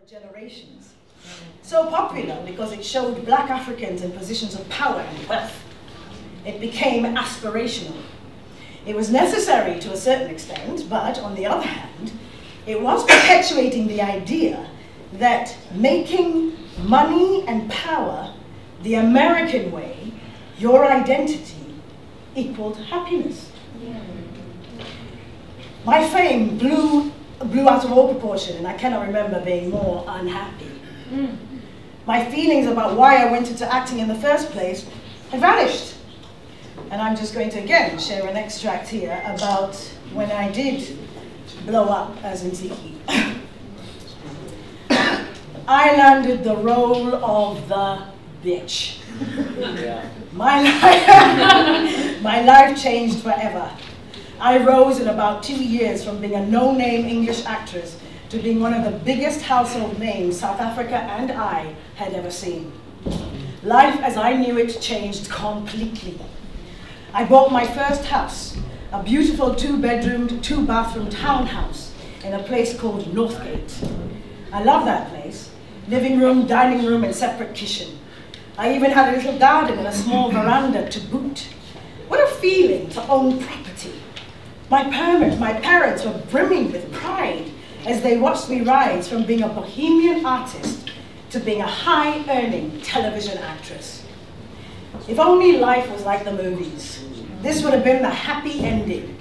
generations. So popular because it showed black Africans in positions of power and wealth. It became aspirational. It was necessary to a certain extent, but on the other hand, it was perpetuating the idea that making money and power the American way, your identity, equaled happiness. My fame blew out of all proportion, and I cannot remember being more unhappy. My feelings about why I went into acting in the first place had vanished. And I'm just going to again share an extract here about when I did blow up as Nziki. I landed the role of the bitch. Yeah. My life changed forever. I rose in about 2 years from being a no-name English actress to being one of the biggest household names South Africa and I had ever seen. Life as I knew it changed completely. I bought my first house, a beautiful 2-bedroomed, 2-bathroom townhouse in a place called Northgate. I love that place. Living room, dining room, and separate kitchen. I even had a little garden and a small veranda to boot. What a feeling to own property. My parents were brimming with pride as they watched me rise from being a bohemian artist to being a high-earning television actress. If only life was like the movies. This would have been the happy ending.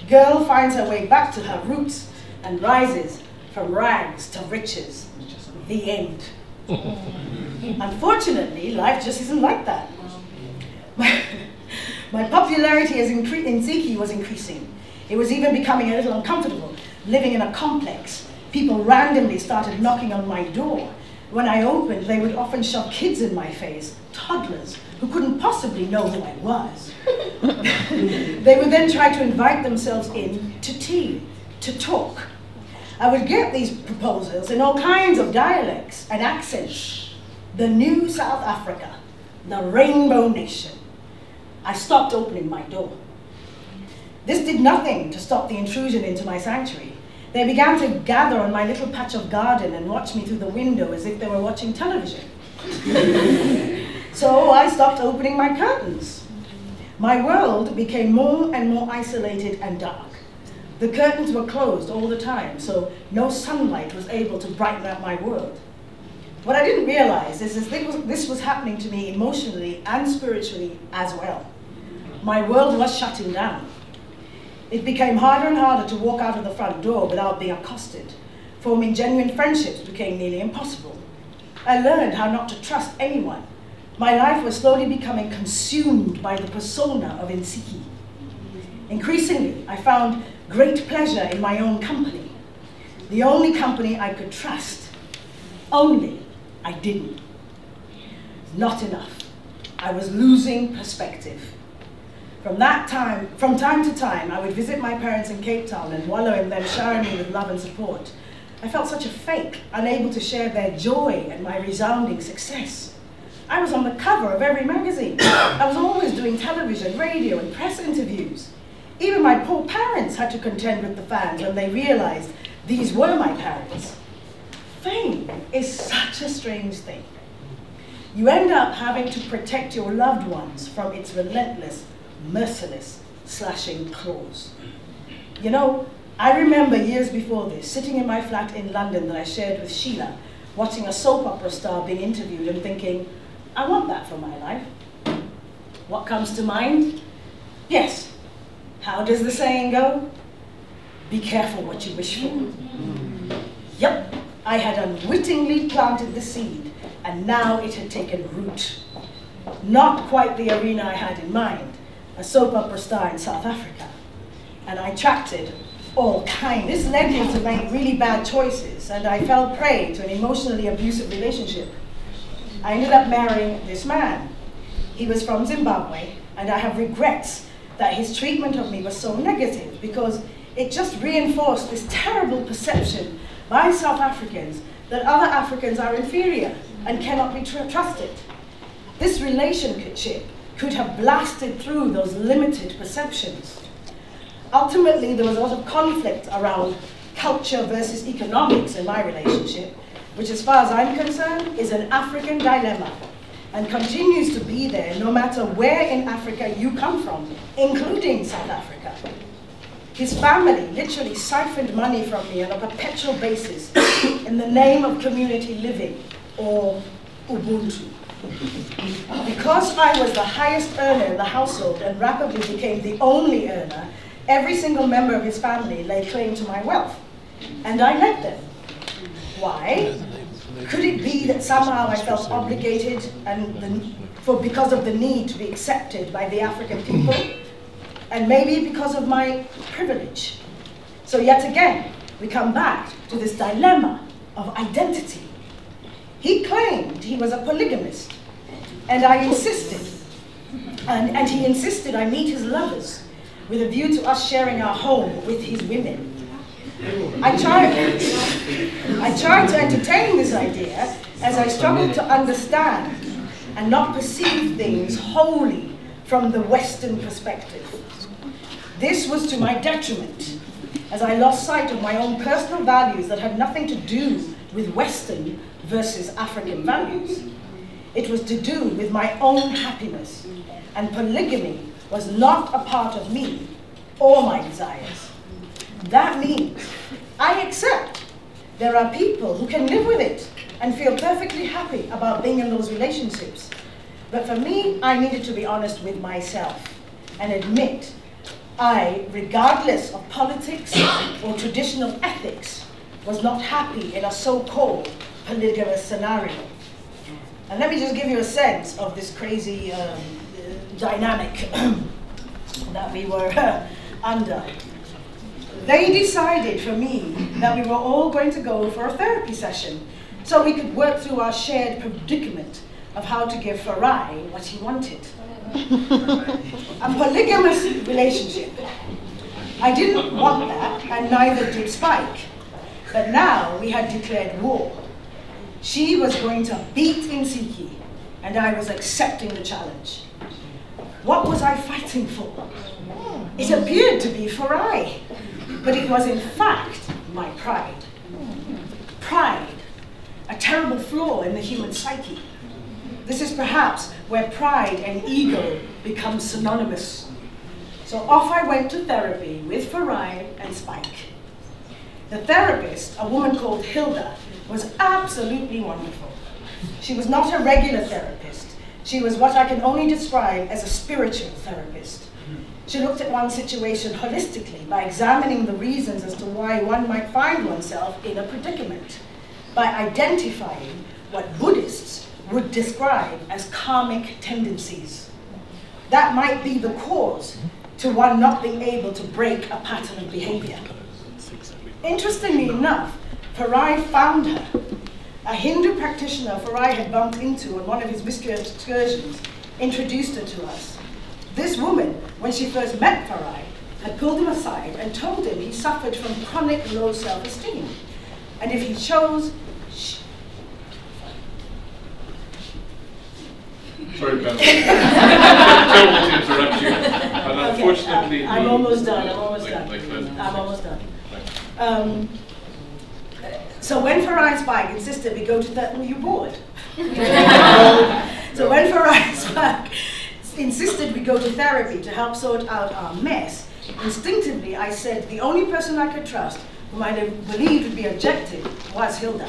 Girl finds her way back to her roots and rises from rags to riches. The end. Unfortunately, life just isn't like that. My popularity as Nziki was increasing. It was even becoming a little uncomfortable, living in a complex. People randomly started knocking on my door. When I opened, they would often shove kids in my face, toddlers, who couldn't possibly know who I was. They would then try to invite themselves in to tea, to talk. I would get these proposals in all kinds of dialects and accents. The new South Africa, the Rainbow Nation. I stopped opening my door. This did nothing to stop the intrusion into my sanctuary. They began to gather on my little patch of garden and watch me through the window as if they were watching television. So I stopped opening my curtains. My world became more and more isolated and dark. The curtains were closed all the time, so no sunlight was able to brighten up my world. What I didn't realize is this was happening to me emotionally and spiritually as well. My world was shutting down. It became harder and harder to walk out of the front door without being accosted. Forming genuine friendships became nearly impossible. I learned how not to trust anyone. My life was slowly becoming consumed by the persona of Nziki. Increasingly, I found great pleasure in my own company. The only company I could trust. Only I didn't. Not enough. I was losing perspective. From time to time, I would visit my parents in Cape Town and wallow in them showering me with love and support. I felt such a fake, unable to share their joy and my resounding success. I was on the cover of every magazine. I was always doing television, radio, and press interviews. Even my poor parents had to contend with the fans when they realized these were my parents. Fame is such a strange thing. You end up having to protect your loved ones from its relentless, merciless, slashing claws. You know, I remember years before this, sitting in my flat in London that I shared with Sheila, watching a soap opera star being interviewed and thinking, I want that for my life. What comes to mind? Yes. How does the saying go? Be careful what you wish for. Yep, I had unwittingly planted the seed, and now it had taken root. Not quite the arena I had in mind, a soap opera star in South Africa. And I attracted all kinds. This led me to make really bad choices, and I fell prey to an emotionally abusive relationship. I ended up marrying this man. He was from Zimbabwe, and I have regrets that his treatment of me was so negative because it just reinforced this terrible perception by South Africans that other Africans are inferior and cannot be trusted. This relationship could have blasted through those limited perceptions. Ultimately, there was a lot of conflict around culture versus economics in my relationship, which as far as I'm concerned is an African dilemma and continues to be there no matter where in Africa you come from, including South Africa. His family literally siphoned money from me on a perpetual basis in the name of community living, or Ubuntu. Because I was the highest earner in the household and rapidly became the only earner, every single member of his family laid claim to my wealth, and I let them. Why? Could it be that somehow I felt obligated because of the need to be accepted by the African people? And maybe because of my privilege. So yet again, we come back to this dilemma of identity. He claimed he was a polygamist, and I insisted. And he insisted I meet his lovers with a view to us sharing our home with his women. I tried to entertain this idea as I struggled to understand and not perceive things wholly from the Western perspective. This was to my detriment, as I lost sight of my own personal values that had nothing to do with Western versus African values. It was to do with my own happiness, and polygamy was not a part of me or my desires. That means I accept there are people who can live with it and feel perfectly happy about being in those relationships. But for me, I needed to be honest with myself and admit I, regardless of politics or traditional ethics, was not happy in a so-called polygamous scenario. And let me just give you a sense of this crazy dynamic that we were under. They decided for me that we were all going to go for a therapy session so we could work through our shared predicament of how to give Farai what he wanted. A polygamous relationship. I didn't want that, and neither did Spike. But now we had declared war. She was going to beat Insiki, and I was accepting the challenge. What was I fighting for? It appeared to be Farai, but it was in fact my pride. Pride, a terrible flaw in the human psyche. This is perhaps where pride and ego become synonymous. So off I went to therapy with Farai and Spike. The therapist, a woman called Hilda, was absolutely wonderful. She was not a regular therapist. She was what I can only describe as a spiritual therapist. She looked at one situation holistically by examining the reasons as to why one might find oneself in a predicament, by identifying what Buddhists would describe as karmic tendencies. That might be the cause to one not being able to break a pattern of behavior. Interestingly enough, Farai found her. A Hindu practitioner Farai had bumped into on one of his mystery excursions introduced her to us. This woman, when she first met Farai, had pulled him aside and told him he suffered from chronic low self-esteem. And if he chose, Sorry, Pamela. Terrible to interrupt you. But okay, unfortunately, I'm almost done. So when Farai and Spike insisted we go to therapy, were you bored? So when Farai and Spike insisted we go to therapy to help sort out our mess, instinctively I said the only person I could trust, whom I believed would be objective, was Hilda.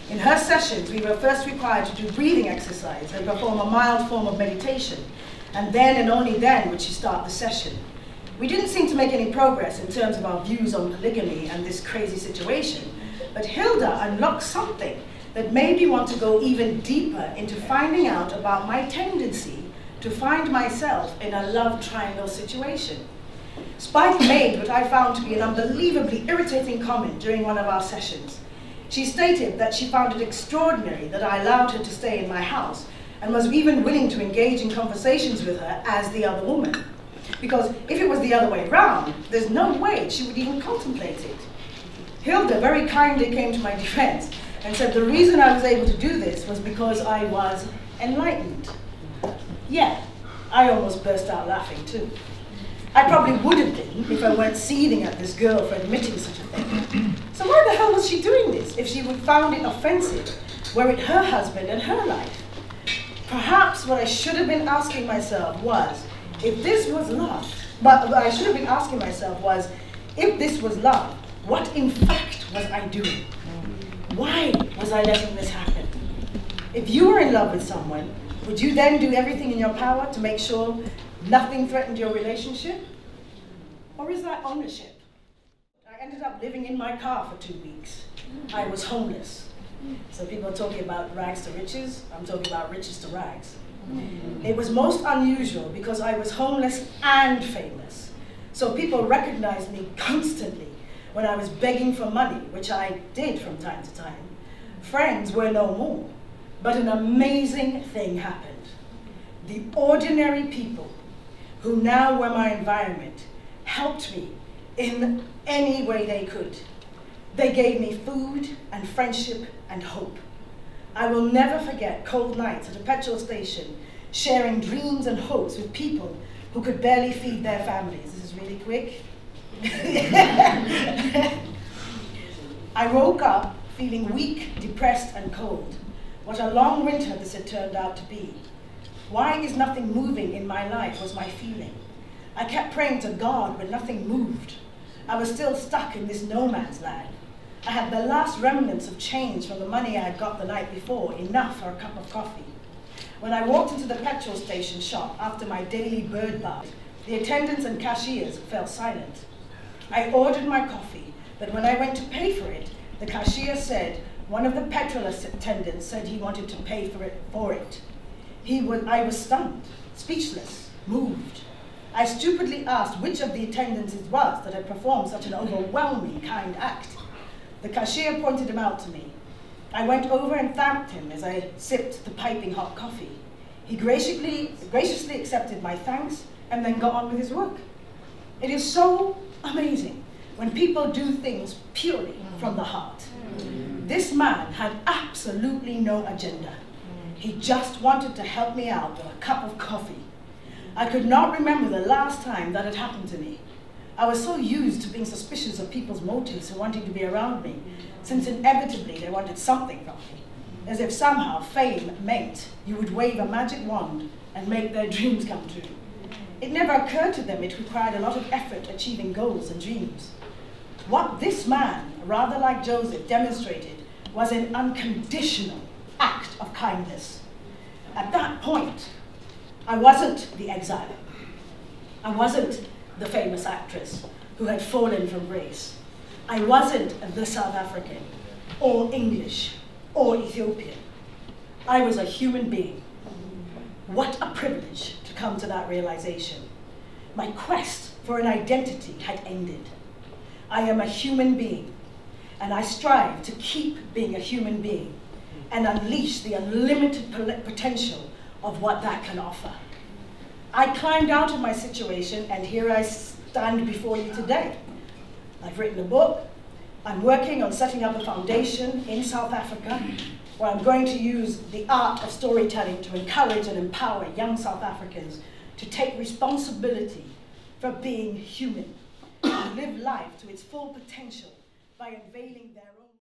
In her sessions, we were first required to do breathing exercise and perform a mild form of meditation, and then and only then would she start the session. We didn't seem to make any progress in terms of our views on polygamy and this crazy situation, but Hilda unlocked something that made me want to go even deeper into finding out about my tendency to find myself in a love triangle situation. Spike made what I found to be an unbelievably irritating comment during one of our sessions. She stated that she found it extraordinary that I allowed her to stay in my house and was even willing to engage in conversations with her as the other woman. Because if it was the other way around, there's no way she would even contemplate it. Hilda very kindly came to my defense and said the reason I was able to do this was because I was enlightened. Yeah, I almost burst out laughing too. I probably would have been if I weren't seething at this girl for admitting such a thing. So why the hell was she doing this if she would found it offensive, were it her husband and her life? Perhaps what I should have been asking myself was, if this was love, but what I should have been asking myself was, if this was love, what in fact was I doing? Why was I letting this happen? If you were in love with someone, would you then do everything in your power to make sure nothing threatened your relationship? Or is that ownership? I ended up living in my car for 2 weeks. I was homeless. So people are talking about rags to riches. I'm talking about riches to rags. It was most unusual because I was homeless and famous. So people recognized me constantly when I was begging for money, which I did from time to time. Friends were no more, but an amazing thing happened. The ordinary people who now were my environment helped me in any way they could. They gave me food and friendship and hope. I will never forget cold nights at a petrol station, sharing dreams and hopes with people who could barely feed their families. This is really quick. I woke up feeling weak, depressed, and cold. What a long winter this had turned out to be. Why is nothing moving in my life was my feeling. I kept praying to God, but nothing moved. I was still stuck in this no man's land. I had the last remnants of change from the money I had got the night before, enough for a cup of coffee. When I walked into the petrol station shop after my daily bird bath, the attendants and cashiers fell silent. I ordered my coffee, but when I went to pay for it, the cashier said one of the petrol attendants said he wanted to pay for it. I was stunned, speechless, moved. I stupidly asked which of the attendants it was that had performed such an overwhelming kind act. The cashier pointed him out to me. I went over and thanked him as I sipped the piping hot coffee. He graciously accepted my thanks and then got on with his work. It is so amazing when people do things purely from the heart. This man had absolutely no agenda. He just wanted to help me out with a cup of coffee. I could not remember the last time that had happened to me. I was so used to being suspicious of people's motives and wanting to be around me, since inevitably they wanted something from me, as if somehow fame meant you would wave a magic wand and make their dreams come true. It never occurred to them it required a lot of effort achieving goals and dreams. What this man, rather like Joseph, demonstrated was an unconditional act of kindness. At that point, I wasn't the exile. I wasn't the famous actress who had fallen from grace. I wasn't the South African, or English, or Ethiopian. I was a human being. What a privilege to come to that realization. My quest for an identity had ended. I am a human being, and I strive to keep being a human being and unleash the unlimited potential of what that can offer. I climbed out of my situation, and here I stand before you today. I've written a book. I'm working on setting up a foundation in South Africa where I'm going to use the art of storytelling to encourage and empower young South Africans to take responsibility for being human and live life to its full potential by unveiling their